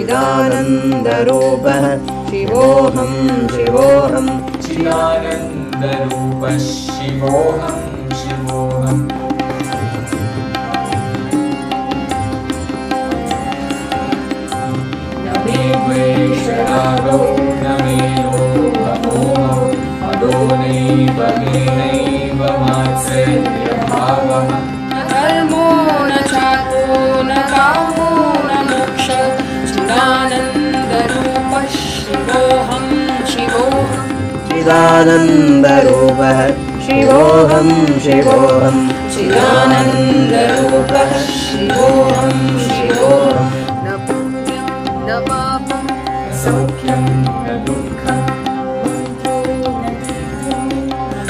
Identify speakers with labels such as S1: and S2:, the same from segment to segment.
S1: चिदानन्दरूपः शिवोऽहं शिवोऽहं
S2: चिदानन्दरूपः शिवोऽहं शिवोऽहम् न मे द्वेषरागो न मे लोभमोहो मदो नैव मेनैव मात्सर्यभावः
S3: न धर्मो न चातो न कामो न मोक्षः चिदानन्दरूपः शिवोऽहं शिवोऽहम्
S1: चिदानन्दरूपः शिवोऽहं शिवोऽहं
S3: चिदानन्दरूपः शिवोऽहं शिवोऽहम् न पुण्यं न पापं
S2: न सौख्यं न दुःखं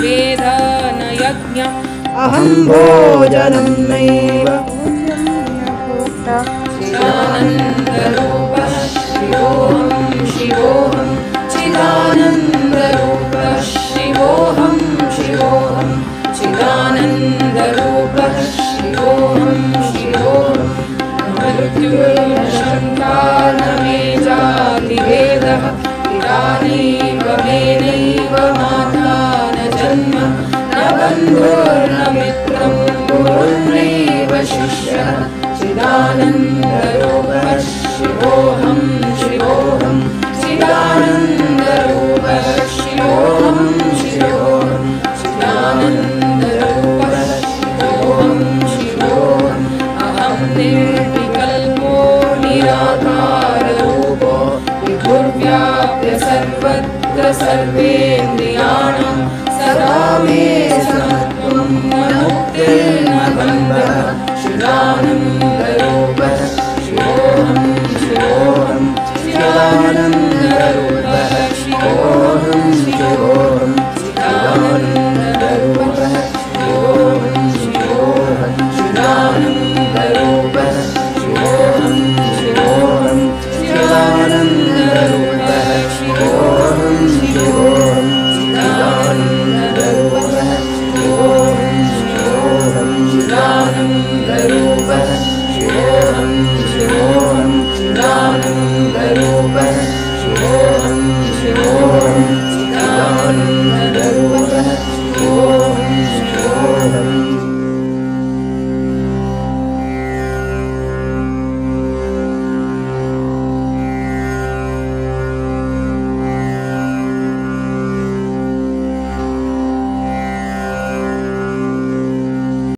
S3: वेद न यज्ञम्
S1: अहं भोजनं नैव
S3: चिदानन्दरूपः शिवोऽहं शिवोऽहं चिदानन्दरूपः शिवोऽहं शिवोऽहं चिदानन्दरूपः शिवोऽहं शिवोऽहं न मृत्युर्न शङ्का न मे जातिभेदः पिता नैव मे नैव माता न जन्म न बन्धुर्न मित्रं गुरुर्नैव शिष्यः चिदानन्दरूपः शिवोऽहं शिवोऽहं चिदानन्दरूपः शिवोऽहं शिवोऽहं चिदानन्दरूपः शिवोऽहं शिवोऽहम् अहं निर्विकल्पो निराकाररूपो विभुर्व्याप्य सर्वत्र सर्वेन्द्रियाणां सदा मे समत्वं न मुक्तिर्न बन्धः चिदानन्दरूपः